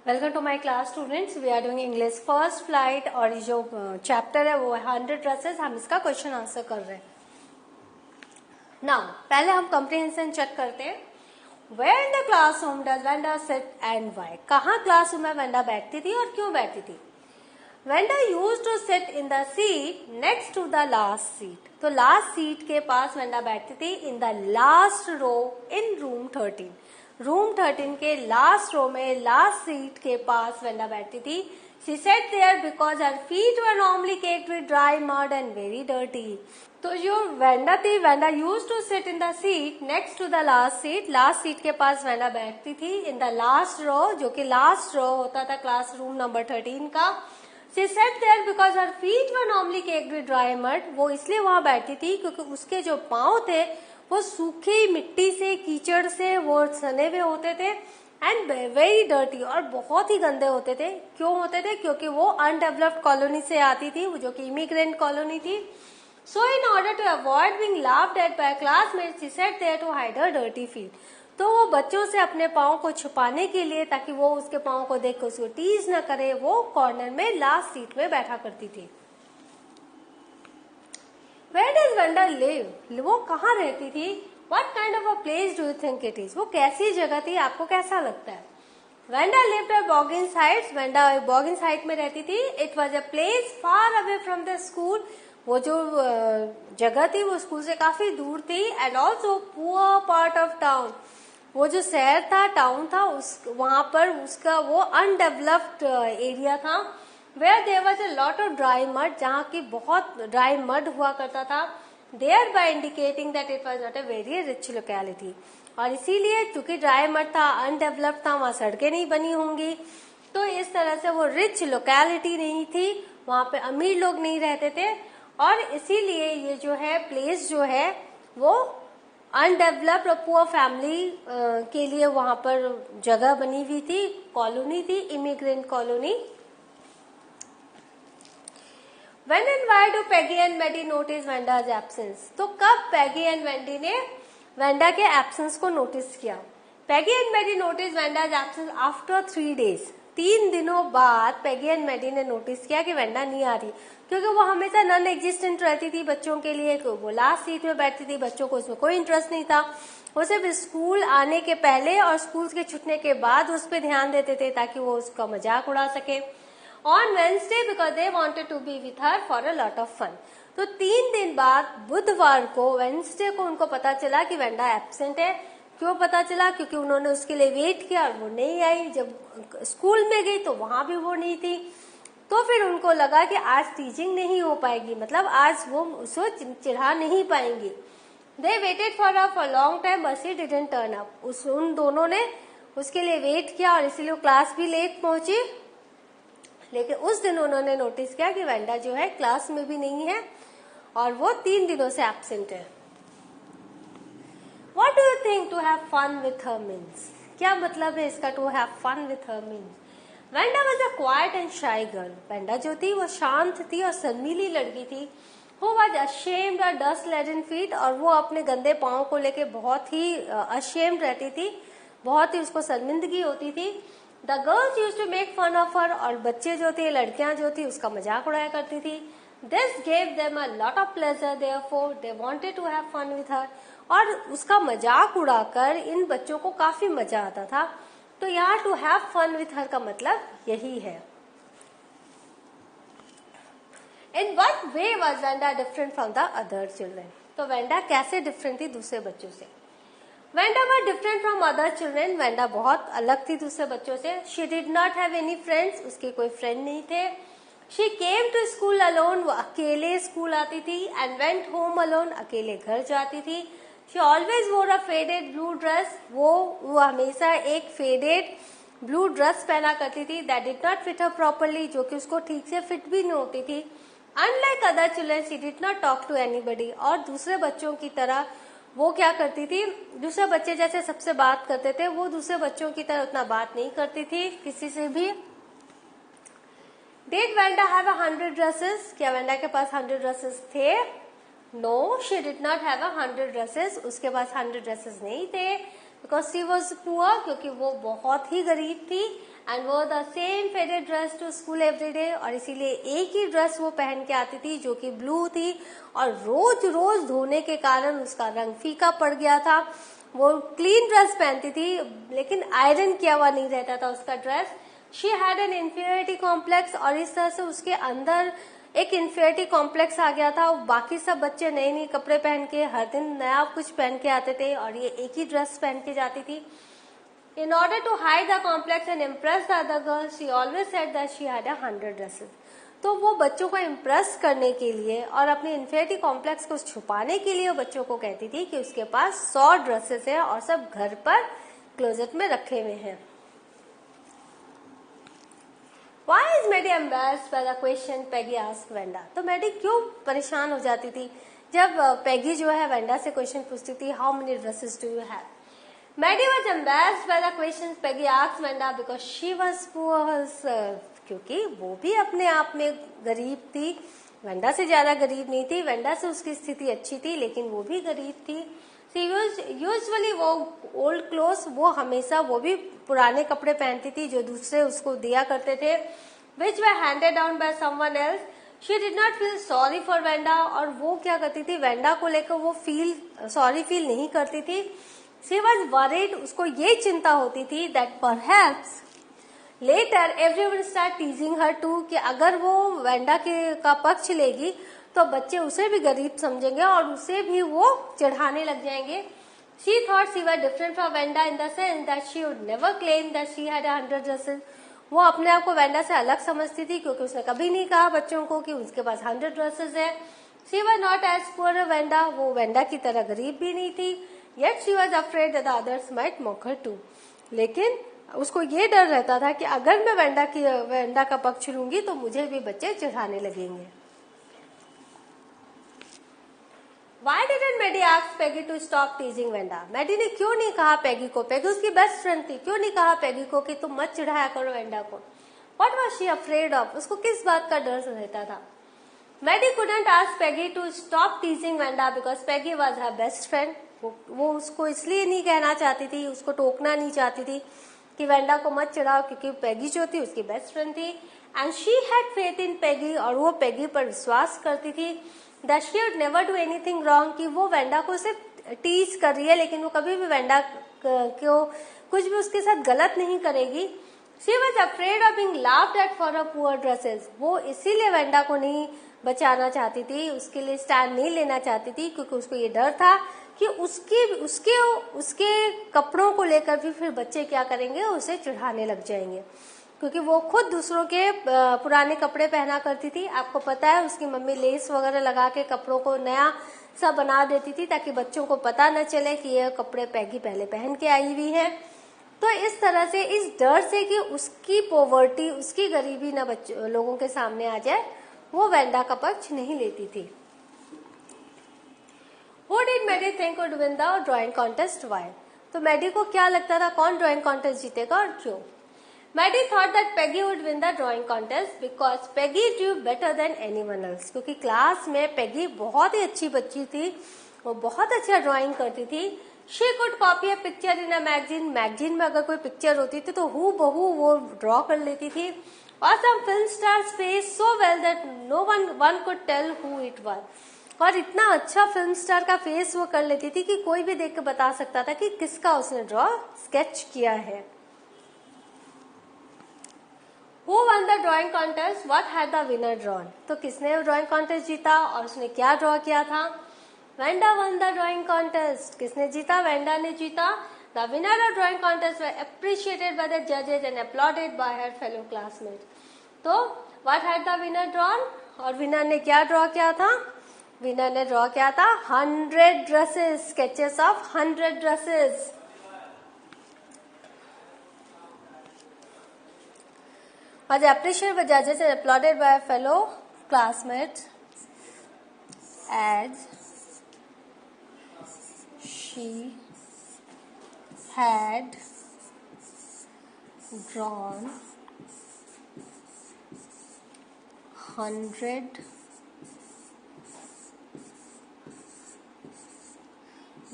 Welcome to my class students. We are doing English first flight और जो chapter है वो 100 ड्रेसेस। हम इसका क्वेश्चन आंसर कर रहे हैं। नाउ पहले हम कॉम्प्रिहेंशन चेक करते हैं। Where in the classroom does Wenda sit and why. कहाँ क्लासरूम में वेंडा बैठती थी और क्यों बैठती थी। Wenda used to sit in the seat next to the last seat. तो लास्ट सीट के पास वेंडा बैठती थी in the last row in room 13। Room 13 के लास्ट रो में लास्ट सीट के पास वेंडा बैठती थी। She sat there because her feet were normally caked with dry mud and very dirty. तो जो वेंडा थी, Wenda used to sit in the seat next to the last seat. Last seat के पास Wenda बैठती थी in the last रो, जो कि last row होता था क्लासरूम नंबर 13 का। She sat there because her feet were normally caked with dry mud. वो इसलिए वहां बैठी थी क्योंकि उसके जो पांव थे वो सूखी मिट्टी से, कीचड़ से वो सने हुए होते थे एंड वेरी डर्टी, और बहुत ही गंदे होते थे। क्यों होते थे? क्योंकि वो अनडेवलप्ड कॉलोनी से आती थी, जो कि इमिग्रेंट कॉलोनी थी। So in order to avoid being laughed at by classmates she sat there to hide her dirty feet. तो वो बच्चों से अपने पाँव को छुपाने के लिए, ताकि वो उसके पाँव को देख कर उसको टीज न करे, वो कॉर्नर में लास्ट सीट में बैठा करती थी। Where does Vanda live? वो कहाँ रहती थी? What kind of a place do you think it is? वो कैसी जगह थी, आपको कैसा लगता है? Vanda lived at Boggins Heights. Vanda Boggins Heights में रहती थी। It was a place far away from the school. वो जो जगह थी वो स्कूल से काफी दूर थी। And also poor part of town. वो जो शहर था, टाउन था, वहां पर उसका वो अनडेवलप्ड एरिया था। Where there was a lot of dry mud, जहाँ की बहुत ड्राई मड हुआ करता था। Thereby indicating that it was not a very rich locality. और इसीलिए चूंकि ड्राई मड था, अनडेवलप्ड था, वहाँ सड़कें नहीं बनी होंगी, तो इस तरह से वो रिच लोकेलिटी नहीं थी, वहाँ पे अमीर लोग नहीं रहते थे, और इसीलिए ये जो है प्लेस जो है वो अनडेवलप्ड और पुअर फैमिली के लिए वहाँ पर जगह बनी हुई थी, कॉलोनी थी, immigrant colony. When and why do Peggy and Maddie notice Vanda's absence? तो कब Peggy and Wendy ने वेंडा के एब्सेंस को नोटिस किया? Peggy and Maddie noticed Vanda's absence after 3 days. 3 दिनों बाद Peggy and Maddie ने नोटिस किया कि वेंडा नहीं आ रही, क्योंकि वो हमेशा नॉन एग्जिस्टेंट रहती थी बच्चों के लिए। वो लास्ट सीट में बैठती थी, बच्चों को उसमें कोई इंटरेस्ट नहीं था। वो सिर्फ स्कूल आने के पहले और स्कूल के छूटने के बाद उस पर ध्यान देते थे, ताकि वो उसका मजाक उड़ा सके। On Wednesday because they wanted to be with her for a lot of fun. तो 3 दिन बाद बुधवार को, वेंसडे को, उनको पता चला कि वेंडा एब्सेंट है। क्यों पता चला? क्योंकि उन्होंने उसके लिए वेट किया और वो नहीं आई। जब स्कूल में गई तो वहां भी वो नहीं थी। तो फिर उनको लगा कि आज टीचिंग नहीं हो पाएगी, मतलब आज वो उसको चिढ़ा नहीं पाएंगी। They waited for her for long time but she didn't turn up. उन दोनों ने उसके लिए वेट किया और इसीलिए क्लास भी लेट पहुंची। लेकिन उस दिन उन्होंने नोटिस किया कि वेंडा जो है क्लास में भी नहीं है और वो 3 दिनों से एब्सेंट है। What do you think to have fun with her means? क्या मतलब है इसका to have fun with her means? Wanda was a quiet and shy girl. Wanda जो थी वो शांत थी और शर्मीली लड़की थी। Who was ashamed of dust-laden feet, और वो अपने गंदे पाँव को लेके बहुत ही ashamed रहती थी, बहुत ही उसको शर्मिंदगी होती थी। The girls used to make fun of her, और बच्चे जो थे, लड़कियां जो थी, उसका मजाक उड़ाया करती थी। This gave them a lot of pleasure, therefore they wanted to have fun with her. और उसका मजाक उड़ाकर इन बच्चों को काफी मजा आता था। तो यहाँ to have fun with her का मतलब यही है। In what way was Vanda different from the other children? तो वेंडा कैसे डिफरेंट थी दूसरे बच्चों से? Wanda was different from other children. Wanda बहुत अलग थी दूसरे बच्चों से। She did not have any friends. उसके कोई फ्रेंड नहीं थे। She came to school alone. वो अकेले स्कूल आती थी and went home alone. अकेले घर जाती थी। She always wore a faded blue dress. वो हमेशा एक faded blue dress पहना करती थी that did not fit her properly, जो कि उसको ठीक से फिट भी नहीं होती थी। Unlike other children, she did not talk to anybody. और दूसरे बच्चों की तरह वो क्या करती थी, दूसरे बच्चे जैसे सबसे बात करते थे, वो दूसरे बच्चों की तरह उतना बात नहीं करती थी किसी से भी। Did Vanda have 100 dresses? क्या वेंडा के पास 100 ड्रेसेस थे? No, she did not have 100 dresses. उसके पास 100 ड्रेसेस नहीं थे। बिकॉज शी वॉज पुअर, क्योंकि वो बहुत ही गरीब थी, and wore the same faded dress to school everyday, और इसीलिए एक ही ड्रेस वो पहन के आती थी जो कि ब्लू थी, और रोज रोज धोने के कारण उसका रंग फीका पड़ गया था। वो क्लीन ड्रेस पहनती थी लेकिन आयरन किया हुआ नहीं रहता था उसका dress. She had an inferiority complex, और इस तरह से उसके अंदर एक इन्फीरियरिटी कॉम्प्लेक्स आ गया था। बाकी सब बच्चे नए नए कपड़े पहन के हर दिन नया कुछ पहन के आते थे और ये एक ही ड्रेस पहन के जाती थी। In order to hide the complex and impress the other girls, she always said that she had 100 dresses. तो वो बच्चों को इम्प्रेस करने के लिए और अपने इन्फीरियरिटी कॉम्प्लेक्स को छुपाने के लिए वो बच्चों को कहती थी कि उसके पास 100 ड्रेसेस है और सब घर पर क्लोजेट में रखे हुए हैं। Why is Maddie embarrassed by the question Peggy asked Wenda? तो मैडी क्यों परेशान हो जाती थी जब पैगी जो है वेंडा से क्वेश्चन पूछती थी, how many dresses do you have? Maddie was embarrassed by the questions Peggy asked Wenda because she was poor, क्योंकि वो भी अपने आप में गरीब थी, वेंडा से ज्यादा गरीब नहीं थी। वेंडा से उसकी स्थिति अच्छी थी लेकिन वो भी गरीब थी। यूजुअली वो ओल्ड क्लोथ्स, वो हमेशा वो भी पुराने कपड़े पहनती थी जो दूसरे उसको दिया करते थे, which were handed down by someone else. She did not feel sorry for Wanda, और वो क्या करती थी, वेंडा को लेकर वो सॉरी फील नहीं करती थी। She was worried, उसको ये चिंता होती थी that perhaps later everyone start teasing her too, कि अगर वो वेंडा का पक्ष लेगी तो बच्चे उसे भी गरीब समझेंगे और उसे भी वो चिढ़ाने लग जाएंगे। She thought she was different from Wenda in the sense that she would never claim that she had 100 dresses. वो अपने आप को वेंडा से अलग समझती थी क्योंकि उसने कभी नहीं कहा बच्चों को कि उसके पास 100 ड्रेसेस है। She was not as poor as Wenda, वो वेंडा की तरह गरीब भी नहीं थी। Yet she was afraid that the others might mock her too. लेकिन उसको ये डर रहता था कि अगर मैं वेंडा का पक्ष लूंगी तो मुझे भी बच्चे चिढ़ाने लगेंगे। Why didn't Maddie ask Peggy to stop teasing Wenda? Maddie ने क्यों नहीं कहा पैगी को, पैगी उसकी बेस्ट फ्रेंड थी, क्यों नहीं कहा पैगी को कि तुम मत चिढ़ाया करो वेंडा को? What was she afraid of? उसको किस बात का डर रहता था? Maddie couldn't ask Peggy to stop teasing Wenda because Peggy was her best friend. वो उसको इसलिए नहीं कहना चाहती थी, उसको टोकना नहीं चाहती थी कि वेंडा को मत चिढ़ाओ, क्योंकि पैगी जो थी उसकी बेस्ट फ्रेंड थी। And she had faith in Peggy, और वो पैगी पर विश्वास करती थी that she would never do anything wrong, कि वो वेंडा को सिर्फ टीज कर रही है लेकिन वो कभी भी वेंडा को कुछ भी उसके साथ गलत नहीं करेगी। She was afraid of being laughed eight for her poor dresses. वो इसीलिए वेंडा को नहीं बचाना चाहती थी, उसके लिए स्टैंड नहीं लेना चाहती थी, क्योंकि उसको ये डर था कि उसके कपड़ों को लेकर भी फिर बच्चे क्या करेंगे, उसे चिढ़ाने लग जाएंगे, क्योंकि वो खुद दूसरों के पुराने कपड़े पहना करती थी। आपको पता है उसकी मम्मी लेस वगैरह लगा के कपड़ों को नया सा बना देती थी ताकि बच्चों को पता न चले कि ये कपड़े पैगी पहले पहन के आई हुई है। तो इस तरह से, इस डर से कि उसकी पॉवर्टी, उसकी गरीबी न लोगों के सामने आ जाए, वो वेंडा का पक्ष नहीं लेती थी। Who did Maddie think would win the drawing contest? Why? तो मैडी को क्या लगता था कौन ड्राइंग कॉन्टेस्ट जीतेगा और क्यों? Maddie thought that Peggy would win the drawing contest because Peggy drew better than anyone else. क्योंकि क्लास में पैगी बहुत ही अच्छी बच्ची थी, वो बहुत अच्छा ड्राइंग करती थी। She could copy a picture in a magazine. Magazine में अगर कोई पिक्चर होती थी तो हूबहू वो ड्रॉ कर लेती थी। और some film stars face so well that no one could tell who it was. और इतना अच्छा फिल्म स्टार का फेस वो कर लेती थी कि कोई भी देख के बता सकता था कि किसका उसने स्केच किया है। Who won the drawing contest? What had the winner drawn? तो किसने ड्राइंग कॉन्टेस्ट जीता और उसने क्या ड्रॉ किया था? Wenda won the drawing contest. किसने जीता? वेंडा ने जीता। The winner of drawing contest were appreciated by the judges and applauded by her fellow classmates. तो what had the winner drawn? और विनर ने क्या ड्रॉ किया था? विनर ने ड्रॉ किया था 100 dresses, sketches of 100 dresses. Was appreciated by judges and applauded by fellow classmates as she had drawn 100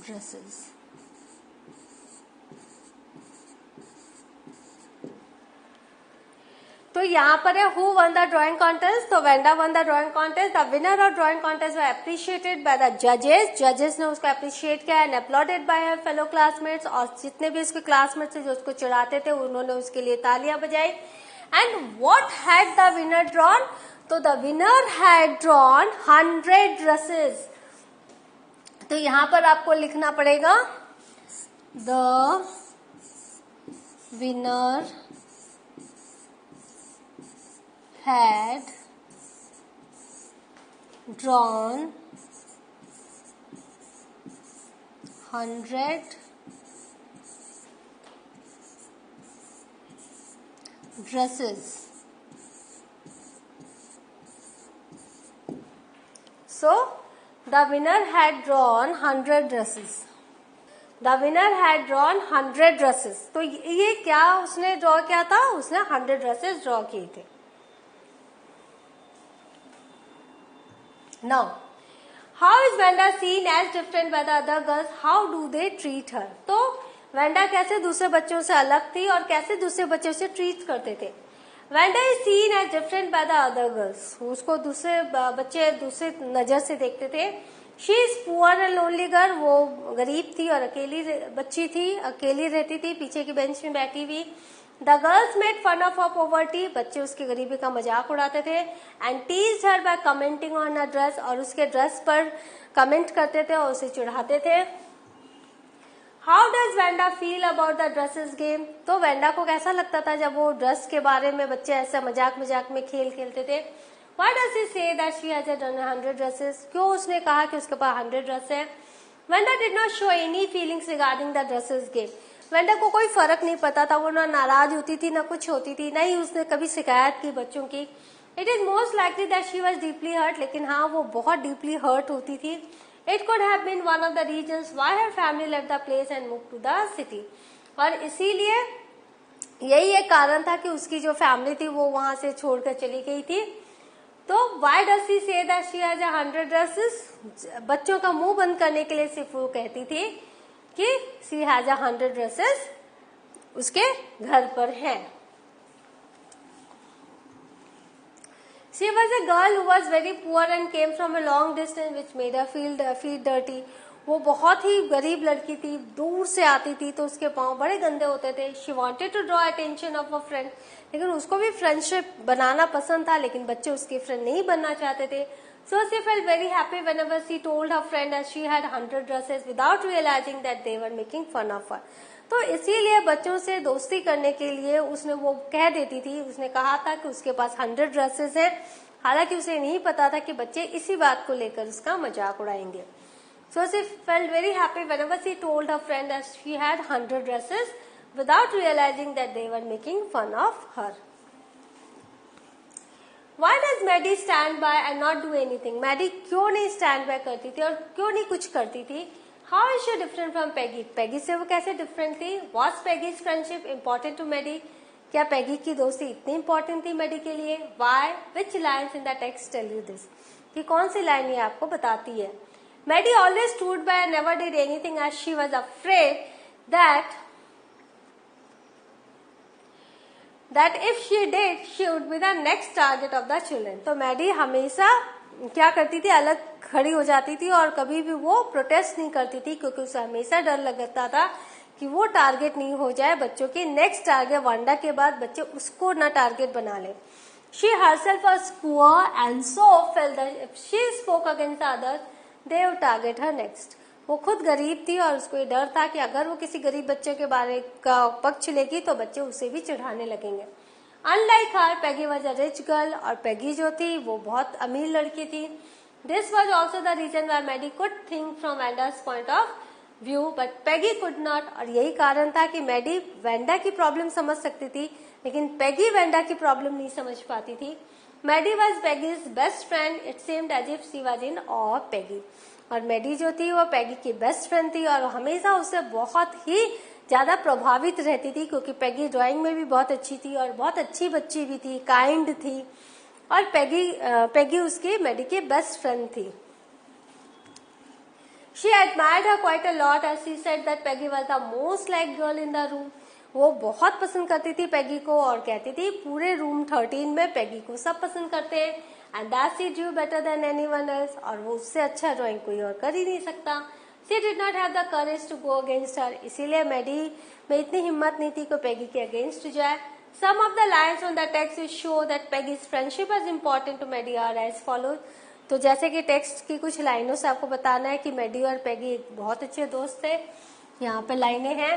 dresses. यहाँ पर है who won the drawing contest, तो Wanda won the drawing contest. The winner of drawing contest were appreciated by the जजेस, जजेस ने उसको appreciate किया and applauded by her fellow classmates, और जितने भी उसके क्लासमेट्स थे जो उसको चिढ़ाते थे उन्होंने उसके लिए तालियां बजाई। And what had the winner drawn, तो the winner had drawn 100 dresses. तो यहाँ पर आपको लिखना पड़ेगा the winner had drawn 100 dresses. So the winner had drawn 100 dresses. The winner had drawn 100 dresses. तो ये क्या उसने ड्रॉ किया था, उसने 100 ड्रेसेस ड्रॉ किए थे। Now, how is Vanda seen as different by the other girls? How do they treat her? तो वेंडा कैसे दूसरे बच्चों से अलग थी और कैसे दूसरे बच्चों से ट्रीट करते थे। Wenda is seen as different by the other girls, उसको दूसरे बच्चे दूसरे नजर से देखते थे। She is poor and lonely girl, वो गरीब थी और अकेली बच्ची थी, अकेली रहती थी, पीछे की बेंच में बैठी हुई। The girls made fun of her poverty, बच्चे उसकी गरीबी का मजाक उड़ाते थे। And teased her by commenting on her dress, और उसके ड्रेस पर कमेंट करते थे और उसे चिढ़ाते थे। How does Wanda feel about the dresses game, तो वेंडा को कैसा लगता था जब वो ड्रेस के बारे में बच्चे ऐसा मजाक मजाक में खेल खेलते थे। Why does he say that she has done 100 dresses, क्यों उसने कहा कि उसके पास 100 ड्रेस है। Wanda did not show any feelings regarding the dresses game, Wanda को कोई फर्क नहीं पता था, वो ना नाराज होती थी ना कुछ होती थी, ना ही उसने कभी शिकायत की बच्चों की। It is most likely that she was deeply hurt, लेकिन हाँ वो बहुत डीपली हर्ट होती थी। It could have been one of the reasons why her family left the place and move to the city, और इसीलिए यही एक कारण था कि उसकी जो फैमिली थी वो वहां से छोड़कर चली गई थी। तो why does she say that she has 100 dresses, बच्चों का मुंह बंद करने के लिए सिर्फ वो कहती थी कि शी हैज 100 ड्रेसेस उसके घर पर है। She was a girl who was very poor and came from a long distance which made her feel dirty. वो बहुत ही गरीब लड़की थी, दूर से आती थी तो उसके पाँव बड़े गंदे होते थे। She wanted to draw attention of a friend, लेकिन उसको भी फ्रेंडशिप बनाना पसंद था, लेकिन बच्चे उसके फ्रेंड नहीं बनना चाहते थे। So she felt very happy whenever she told her friend that she had 100 dresses without realizing that they were making fun of her. तो इसीलिए बच्चों से दोस्ती करने के लिए उसने वो कह देती थी, उसने कहा था कि उसके पास 100 ड्रेसेस हैं, हालांकि उसे नहीं पता था कि बच्चे इसी बात को लेकर उसका मजाक उड़ाएंगे। So she felt very happy whenever she told her friend that she had 100 dresses without realizing that they were making fun of her. Why does Maddie stand by and not do anything? Maddie क्यों नहीं stand by करती थी और क्यों नहीं कुछ करती थी? How is she different from Peggy? Peggy से वो कैसे different थी? Was Peggy's friendship important to Maddie? क्या Peggy की दोस्ती इतनी important थी Maddie के लिए? Why? Which lines in the text tell you this? कि कौन सी लाइन ये आपको बताती है? Maddie always stood by and never did anything as she was afraid that if she did, she would be the next target of the children. तो Maddie हमेशा क्या करती थी, अलग खड़ी हो जाती थी और कभी भी वो प्रोटेस्ट नहीं करती थी, क्योंकि उसे हमेशा डर लगता था कि वो टारगेट नहीं हो जाए बच्चों की, नेक्स्ट टारगेट वांडा के बाद बच्चे उसको ना टारगेट बना ले। She herself was poor and so felt that if she spoke against others, they would target her next. वो खुद गरीब थी और उसको ये डर था कि अगर वो किसी गरीब बच्चे के बारे का पक्ष लेगी तो बच्चे उसे भी चिढ़ाने लगेंगे। Unlike her, Peggy was a rich girl, और पैगी जो थी वो बहुत अमीर लड़की थी। This was also the reason why Maddie could think from Vanda's point of view, but Peggy could not, और यही कारण था कि मैडी वेंडा की प्रॉब्लम समझ सकती थी, लेकिन पैगी वेंडा की प्रॉब्लम नहीं समझ पाती थी। Maddie was Peggy's best friend. It seemed as if she was in awe of Peggy. और मैडी जो थी वो पैगी की बेस्ट फ्रेंड थी और हमेशा उससे बहुत ही ज्यादा प्रभावित रहती थी, क्योंकि पैगी ड्राइंग में भी बहुत अच्छी थी और बहुत अच्छी बच्ची भी थी, काइंड थी, और पैगी उसकी मैडी की बेस्ट फ्रेंड थी। She admired her quite a lot as she said that Peggy was the most liked girl in the room. वो बहुत पसंद करती थी पैगी को और कहती थी पूरे रूम 13 में पैगी को सब पसंद करते हैं and that she Drew better than anyone else, और वो उससे अच्छा ड्राइंग कोई और कर ही नहीं सकता. She did not have the courage to go against her, इसीलिए मैडी में इतनी हिम्मत नहीं थी कि पैगी के अगेंस्ट जाए. Some of the lines on the text will show that Peggy's friendship was important to Maddie are as follows. तो जैसे कि टेक्स्ट की कुछ लाइनों से आपको बताना है कि मैडी और पैगी बहुत अच्छे दोस्त थे. यहाँ पे लाइनें हैं.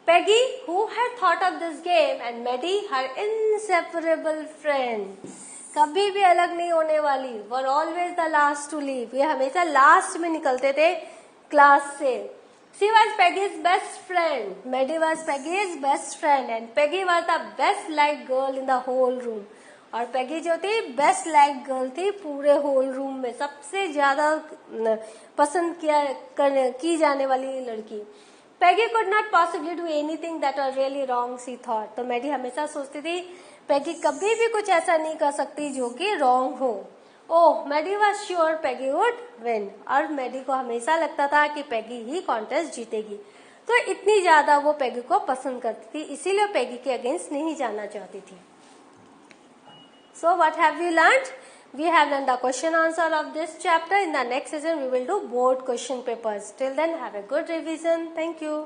Peggy, who had thought of this game, and Maddie, her inseparable friend. कभी भी अलग नहीं होने वाली. Were always the last to leave. ये हमेशा लास्ट में निकलते थे क्लास से. She was Peggy's best friend. Maddie was Peggy's best friend, and Peggy was the best liked girl in the whole room. और पैगी जो थी बेस्ट लाइक गर्ल थी पूरे होल रूम में, सबसे ज्यादा पसंद की जाने वाली लड़की. Peggy could not possibly do anything that was really wrong she thought. तो मैडी हमेशा सोचती थी पैगी कभी भी कुछ ऐसा नहीं कर सकती जो कि रॉन्ग हो. Oh, Maddie was sure Peggy would win, और मैडी को हमेशा लगता था कि पैगी ही कॉन्टेस्ट जीतेगी. तो इतनी ज्यादा वो पैगी को पसंद करती थी, इसीलिए पैगी के अगेंस्ट नहीं जाना चाहती थी. So what have we learned? We have learned the question answer of this chapter. In the next session we will do board question papers. Till then, have a good revision. Thank you.